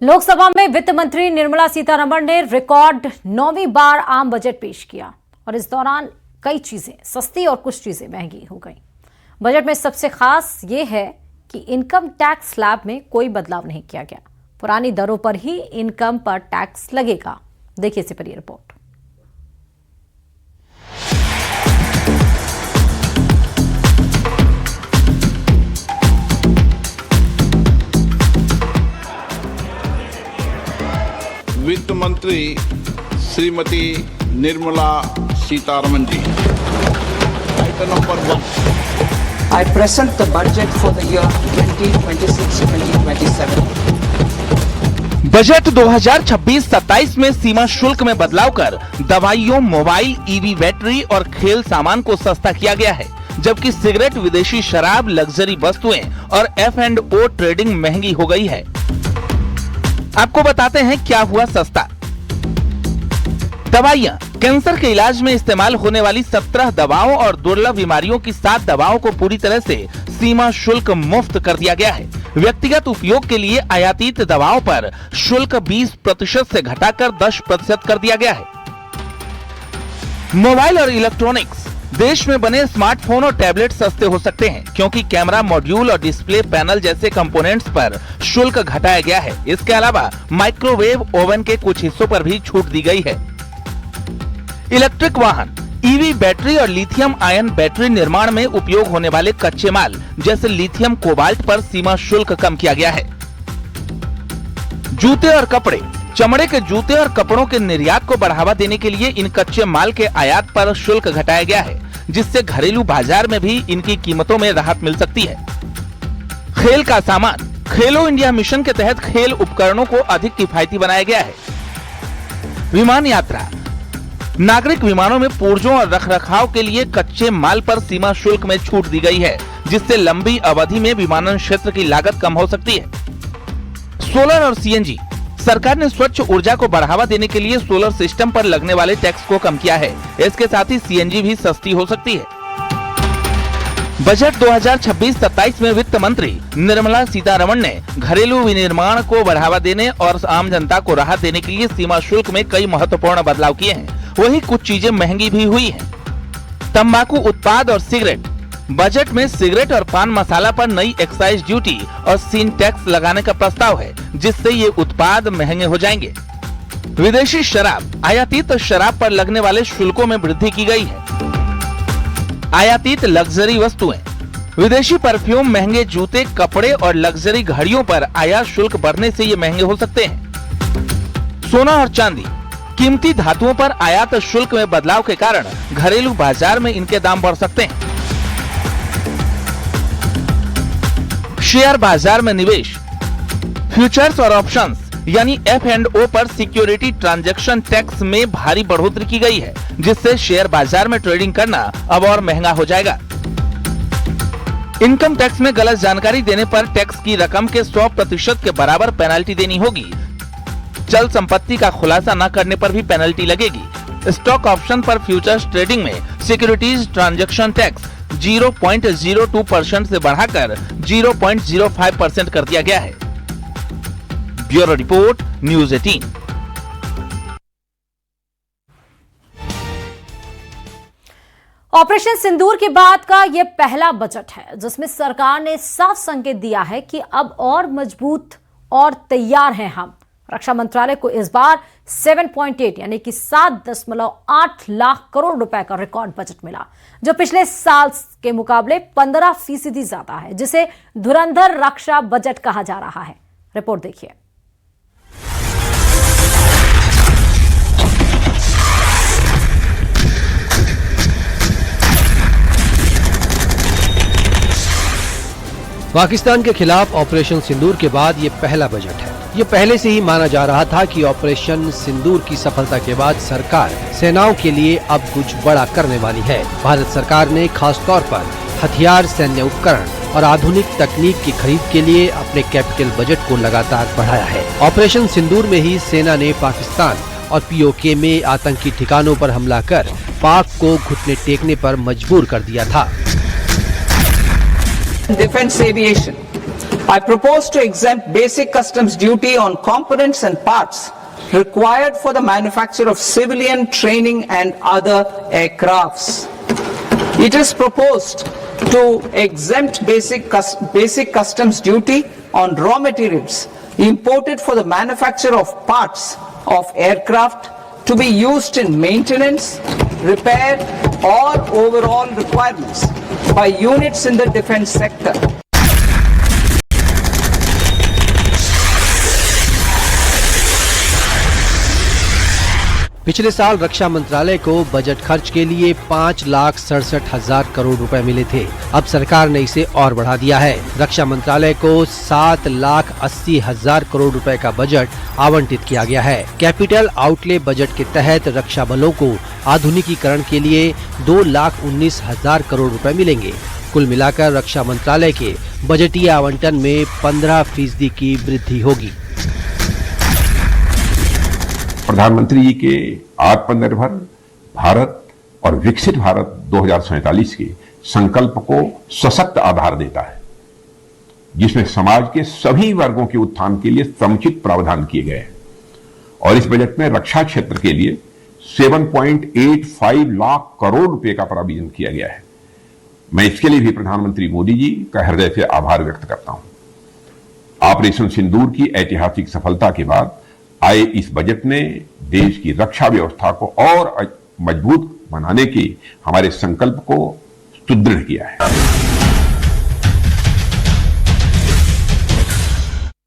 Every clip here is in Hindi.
लोकसभा में वित्त मंत्री निर्मला सीतारमण ने रिकॉर्ड 9वीं बार आम बजट पेश किया और इस दौरान कई चीजें सस्ती और कुछ चीजें महंगी हो गई। बजट में सबसे खास ये है कि इनकम टैक्स स्लैब में कोई बदलाव नहीं किया गया। पुरानी दरों पर ही इनकम पर टैक्स लगेगा। देखिए इसी पर ये रिपोर्ट। वित्त मंत्री Shrimati Nirmala Sitharaman ji. Item number 1। I present the budget for the year 2026-2027. Budget 2026-27 में सीमा शुल्क में बदलाव कर दवाइयों, मोबाइल, ईवी बैटरी और खेल सामान को सस्ता किया गया है, जबकि सिगरेट, विदेशी शराब, लग्जरी वस्तुएं और F&O ट्रेडिंग महंगी हो गई है। आपको बताते हैं क्या हुआ सस्ता। दवाइयां। कैंसर के इलाज में इस्तेमाल होने वाली 17 दवाओं और दुर्लभ बीमारियों की 7 दवाओं को पूरी तरह से सीमा शुल्क मुक्त कर दिया गया है। व्यक्तिगत उपयोग के लिए आयातित दवाओं पर शुल्क 20% से घटाकर 10% कर दिया गया है। मोबाइल और इलेक्ट्रॉनिक्स। देश में बने स्मार्टफोन और टैबलेट सस्ते हो सकते हैं, क्योंकि कैमरा मॉड्यूल और डिस्प्ले पैनल जैसे कंपोनेंट्स पर शुल्क घटाया गया है। इसके अलावा माइक्रोवेव ओवन के कुछ हिस्सों पर भी छूट दी गई है। इलेक्ट्रिक वाहन, ईवी बैटरी और लिथियम आयन बैटरी निर्माण में उपयोग होने वाले कच्चे माल जैसे लिथियम कोबाल्ट पर सीमा शुल्क कम किया गया है। जूते और कपड़े। चमड़े के जूते और कपड़ों के निर्यात को बढ़ावा देने के लिए इन कच्चे माल के आयात पर शुल्क घटाया गया है, जिससे घरेलू बाजार में भी इनकी कीमतों में राहत मिल सकती है। खेल का सामान। खेलो इंडिया मिशन के तहत खेल उपकरणों को अधिक किफायती बनाया गया है। विमान यात्रा। नागरिक विमानों में पुर्जों और रखरखाव के लिए कच्चे माल पर सीमा शुल्क में छूट दी गई है, जिससे लंबी अवधि में विमानन क्षेत्र की लागत कम हो सकती है। सोलर और सीएनजी। सरकार ने स्वच्छ ऊर्जा को बढ़ावा देने के लिए सोलर सिस्टम पर लगने वाले टैक्स को कम किया है। इसके साथ ही सीएनजी भी सस्ती हो सकती है। बजट 2026-27 में वित्त मंत्री निर्मला सीतारमण ने घरेलू विनिर्माण को बढ़ावा देने और आम जनता को राहत देने के लिए सीमा शुल्क में कई महत्वपूर्ण बदलाव किए हैं। वहीं कुछ चीजें महंगी भी हुई हैं। तंबाकू उत्पाद और सिगरेट। बजट में सिगरेट और पान मसाला पर नई एक्साइज ड्यूटी और सीन टैक्स लगाने का प्रस्ताव है, जिससे ये उत्पाद महंगे हो जाएंगे। विदेशी शराब। आयातित शराब पर लगने वाले शुल्कों में वृद्धि की गई है। आयातित लग्जरी वस्तुएं। विदेशी परफ्यूम, महंगे जूते, कपड़े और लग्जरी घड़ियों पर आयात शुल्क बढ़ने से ये महंगे हो सकते हैं। सोना और चांदी। कीमती धातुओं पर आयात शुल्क में बदलाव के कारण घरेलू बाजार में इनके दाम बढ़ सकते हैं। शेयर बाजार में निवेश। फ्यूचर्स और ऑप्शंस यानी F&O पर सिक्योरिटी ट्रांजैक्शन टैक्स में भारी बढ़ोतरी की गई है, जिससे शेयर बाजार में ट्रेडिंग करना अब और महंगा हो जाएगा। इनकम टैक्स में गलत जानकारी देने पर टैक्स की रकम के 100% के बराबर पेनल्टी देनी होगी। चल संपत्ति का खुलासा न करने पर भी पेनल्टी लगेगी। स्टॉक ऑप्शन पर फ्यूचर्स ट्रेडिंग में सिक्योरिटीज ट्रांजैक्शन टैक्स 0.02% से बढ़ाकर 0.05% कर दिया गया है। Bureau report, news 18। ऑपरेशन सिंदूर के बाद का यह पहला बजट है जिसमें सरकार ने साफ संकेत दिया है कि अब और मजबूत और तैयार हैं हम। रक्षा मंत्रालय को इस बार 7.8 यानी कि 7.8 लाख करोड़ रुपए का रिकॉर्ड बजट मिला, जो पिछले साल के मुकाबले 15% ज्यादा है, जिसे धुरंधर रक्षा बजट कहा जा रहा है। रिपोर्ट देखिए। पाकिस्तान के खिलाफ ऑपरेशन सिंदूर के बाद ये पहला बजट है। ये पहले से ही माना जा रहा था कि ऑपरेशन सिंदूर की सफलता के बाद सरकार सेनाओं के लिए अब कुछ बड़ा करने वाली है। भारत सरकार ने खास तौर पर हथियार, सैन्य उपकरण और आधुनिक तकनीक की खरीद के लिए अपने कैपिटल बजट को लगातार बढ़ाया है। ऑपरेशन सिंदूर में ही सेना ने पाकिस्तान और POK में आतंकी ठिकानों पर हमला कर पाक को घुटने टेकने पर मजबूर कर दिया था। Defense aviation. I propose to exempt basic customs duty on components and parts required for the manufacture of civilian training and other aircrafts. It is proposed to exempt basic customs duty on raw materials imported for the manufacture of parts of aircraft to be used in maintenance, repair or overall requirements by units in the defense sector. पिछले साल रक्षा मंत्रालय को बजट खर्च के लिए 5,67,000 करोड़ रुपए मिले थे। अब सरकार ने इसे और बढ़ा दिया है। रक्षा मंत्रालय को 7,80,000 करोड़ रुपए का बजट आवंटित किया गया है। कैपिटल आउटले बजट के तहत रक्षा बलों को आधुनिकीकरण के लिए 2,19,000 करोड़ रुपए मिलेंगे। कुल मिलाकर रक्षा मंत्रालय के बजटीय आवंटन में 15% की वृद्धि होगी। प्रधानमंत्री जी के आत्मनिर्भर भारत और विकसित भारत 2047 के संकल्प को सशक्त आधार देता है, जिसमें समाज के सभी वर्गों के उत्थान के लिए समुचित प्रावधान किए गए हैं। और इस बजट में रक्षा क्षेत्र के लिए 7.85 लाख करोड़ रुपए का प्रावधान किया गया है। मैं इसके लिए भी प्रधानमंत्री मोदी जी का हृदय से आभार व्यक्त करता हूं। ऑपरेशन सिंदूर की ऐतिहासिक सफलता के बाद आए इस बजट ने देश की रक्षा व्यवस्था को और मजबूत बनाने के हमारे संकल्प को सुदृढ़ किया है।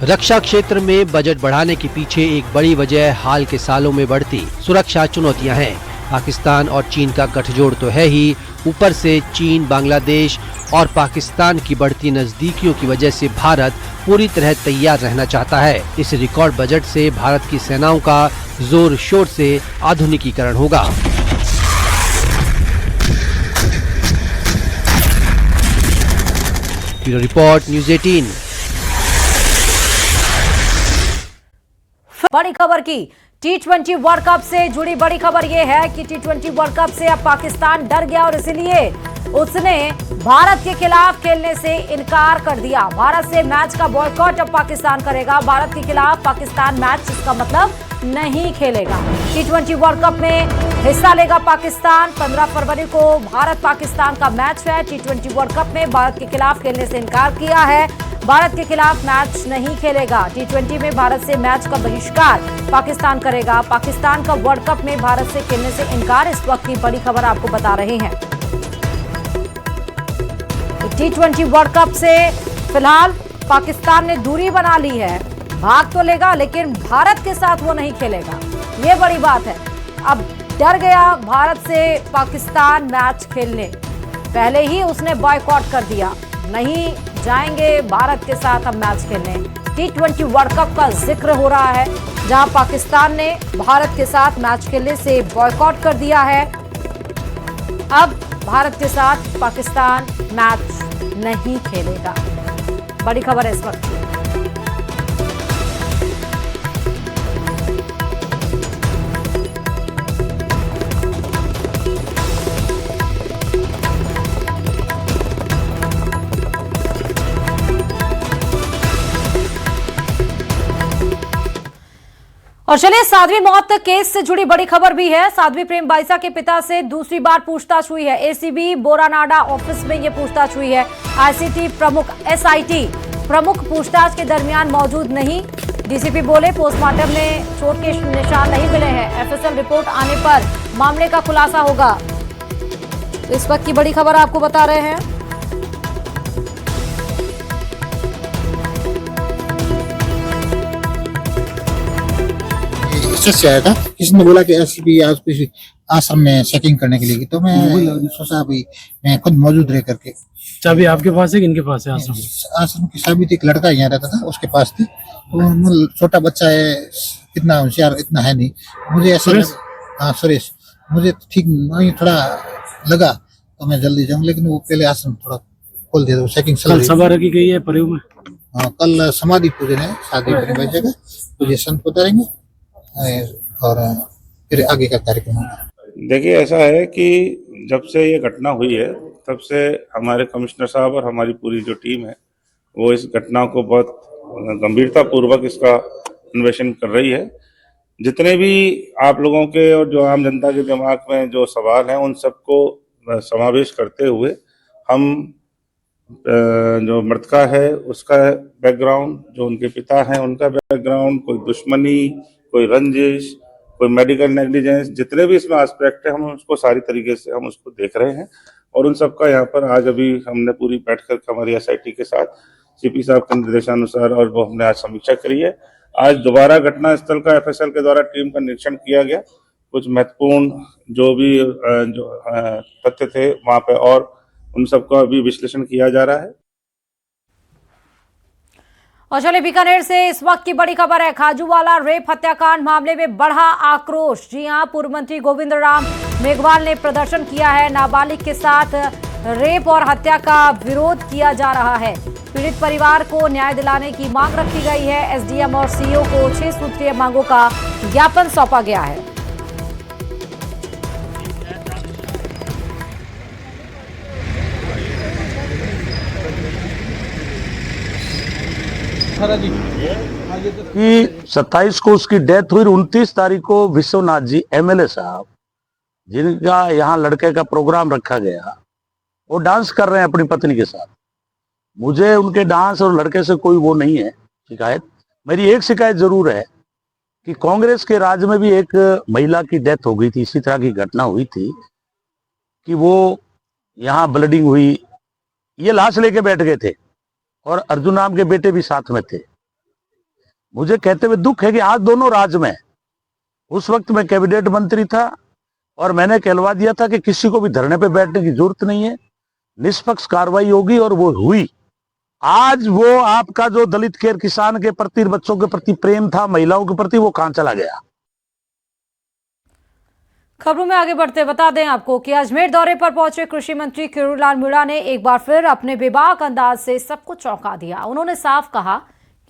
रक्षा क्षेत्र में बजट बढ़ाने के पीछे एक बड़ी वजह हाल के सालों में बढ़ती सुरक्षा चुनौतियां हैं। पाकिस्तान और चीन का गठजोड़ तो है ही, ऊपर से चीन, बांग्लादेश और पाकिस्तान की बढ़ती नजदीकियों की वजह से भारत पूरी तरह तैयार रहना चाहता है। इस रिकॉर्ड बजट से भारत की सेनाओं का जोर शोर से आधुनिकीकरण होगा। Bureau report, news 18। बड़ी खबर की T20 वर्ल्ड कप से जुड़ी बड़ी खबर यह है कि T20 वर्ल्ड कप से अब पाकिस्तान डर गया और इसीलिए उसने भारत के खिलाफ खेलने से इनकार कर दिया। भारत से मैच का बॉयकॉट अब पाकिस्तान करेगा। भारत के खिलाफ पाकिस्तान मैच इसका मतलब नहीं खेलेगा। T20 वर्ल्ड कप में हिस्सा लेगा पाकिस्तान। 15 फरवरी को भारत पाकिस्तान का मैच है। T20 वर्ल्ड कप में भारत के खिलाफ खेलने से इनकार किया है। भारत के खिलाफ मैच नहीं खेलेगा। T20 में भारत से मैच का बहिष्कार पाकिस्तान करेगा। पाकिस्तान का वर्ल्ड कप में भारत से खेलने से इनकार, इस वक्त की बड़ी खबर आपको बता रहे हैं। T20 वर्ल्ड कप से फिलहाल पाकिस्तान ने दूरी बना ली है। भाग तो लेगा लेकिन भारत के साथ वो नहीं खेलेगा, ये बड़ी बात है। अब डर गया भारत से पाकिस्तान मैच खेलने, पहले ही उसने बॉयकॉट कर दिया, नहीं जाएंगे भारत के साथ अब मैच खेलने। T20 वर्ल्ड कप का जिक्र हो रहा है जहां पाकिस्तान ने भारत के साथ मैच खेलने से बॉयकॉट कर दिया है। अब भारत के साथ पाकिस्तान मैच नहीं खेलेगा। बड़ी खबर है इस वक्त। और चलिए साध्वी मौत केस से जुड़ी बड़ी खबर भी है। साध्वी प्रेम बाइसा के पिता से दूसरी बार पूछताछ हुई है। एसीबी बोरानाडा ऑफिस में यह पूछताछ हुई है। आईसीटी प्रमुख एसआईटी प्रमुख पूछताछ के दरमियान मौजूद नहीं। डीसीपी बोले पोस्टमार्टम में चोट के निशान नहीं मिले हैं। एफएसएल रिपोर्ट आने पर मामले का खुलासा होगा। इस वक्त की बड़ी खबर आपको बता रहे हैं। से आया था, किसी ने बोला कि एसपी आश्रम में चेकिंग करने के लिए, तो मैं सोचा भाई मैं खुद मौजूद रह करके। चाबी आपके पास है, किनके पास है? आश्रम की चाबी थी, एक लड़का यहाँ रहता था उसके पास थी। तो छोटा बच्चा है, इतना होशियार इतना है नहीं। मुझे ऐसा हाँ सुरेश, मुझे ठीक नहीं थोड़ा लगा तो मैं जल्दी जाऊँ, लेकिन वो पहले आश्रम थोड़ा खोल दिया था। चेकिंग सभा रखी गई है प्रयोग में। हाँ, कल समाधि पूजन है, शादी जगह पूजे संत उतारेंगे और फिर आगे का कार्यक्रम होगा। देखिए ऐसा है कि जब से ये घटना हुई है तब से हमारे कमिश्नर साहब और हमारी पूरी जो टीम है वो इस घटना को बहुत गंभीरता पूर्वक इसका अन्वेषण कर रही है। जितने भी आप लोगों के और जो आम जनता के दिमाग में जो सवाल हैं उन सबको समावेश करते हुए हम जो मृतका है उसका बैकग्राउंड, जो उनके पिता हैं उनका बैकग्राउंड, कोई दुश्मनी, कोई रंजिश, कोई मेडिकल नेग्लिजेंस, जितने भी इसमें एस्पेक्ट है हम उसको सारी तरीके से हम उसको देख रहे हैं। और उन सबका यहाँ पर आज अभी हमने पूरी बैठकर हमारी एसआईटी के साथ सीपी साहब के निर्देशानुसार और वो हमने आज समीक्षा करी है। आज दोबारा घटना स्थल का एफएसएल के द्वारा टीम का निरीक्षण किया गया। कुछ महत्वपूर्ण जो भी तथ्य थे वहां पे और उन सबका अभी विश्लेषण किया जा रहा है। और चलिए बीकानेर से इस वक्त की बड़ी खबर है। खाजूवाला रेप हत्याकांड मामले में बढ़ा आक्रोश। जी हां, पूर्व मंत्री गोविंद राम मेघवाल ने प्रदर्शन किया है। नाबालिग के साथ रेप और हत्या का विरोध किया जा रहा है। पीड़ित परिवार को न्याय दिलाने की मांग रखी गई है। एसडीएम और सीओ को 6 सूत्रीय मांगों का ज्ञापन सौंपा गया है। कि 27 को उसकी डेथ हुई, 29 तारीख को विश्वनाथ जी एमएलए साहब, जिनका यहाँ लड़के का प्रोग्राम रखा गया, वो डांस कर रहे हैं अपनी पत्नी के साथ। मुझे उनके डांस और लड़के से कोई वो नहीं है शिकायत। मेरी एक शिकायत जरूर है कि कांग्रेस के राज में भी एक महिला की डेथ हो गई थी, इसी तरह की घटना हुई थी कि वो यहाँ ब्लडिंग हुई, ये लाश लेके बैठ गए थे और अर्जुन नाम के बेटे भी साथ में थे। मुझे कहते हुए दुख है कि आज दोनों राज में, उस वक्त मैं कैबिनेट मंत्री था और मैंने कहलवा दिया था कि किसी को भी धरने पे बैठने की जरूरत नहीं है, निष्पक्ष कार्रवाई होगी, और वो हुई। आज वो आपका जो दलित केयर किसान के प्रति, बच्चों के प्रति प्रेम था, महिलाओं के प्रति, वो कहां चला गया। खबरों में आगे बढ़ते बता दें आपको कि अजमेर दौरे पर पहुंचे कृषि मंत्री किरोड़ीलाल मीणा ने एक बार फिर अपने बेबाक अंदाज से सबको चौंका दिया। उन्होंने साफ कहा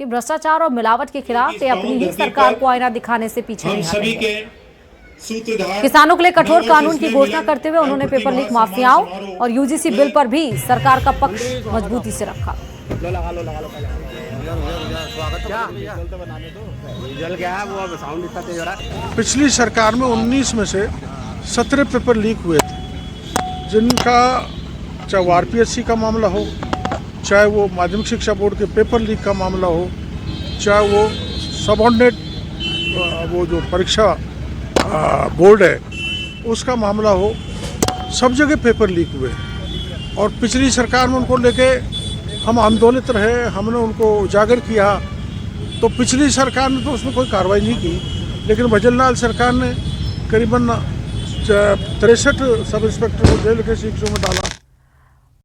कि भ्रष्टाचार और मिलावट के खिलाफ वे अपनी ही सरकार को आईना दिखाने से पीछे नहीं हटेंगे। किसानों के लिए कठोर कानून की घोषणा करते हुए उन्होंने पेपर लीक माफियाओं और यूजीसी बिल पर भी सरकार का पक्ष मजबूती से रखा। पिछली सरकार में 19 में से 17 पेपर लीक हुए थे, जिनका चाहे वो आरपीएससी का मामला हो, चाहे वो माध्यमिक शिक्षा बोर्ड के पेपर लीक का मामला हो, चाहे वो सबऑर्डिनेट वो जो परीक्षा बोर्ड है उसका मामला हो, सब जगह पेपर लीक हुए। और पिछली सरकार में उनको लेके हम आंदोलित रहे, हमने उनको उजागर किया, तो पिछली सरकार ने तो उसमें कोई कार्रवाई नहीं की, लेकिन भजनलाल सरकार ने करीबन 63 सब इंस्पेक्टर को जेल के शिक्षों में डाला।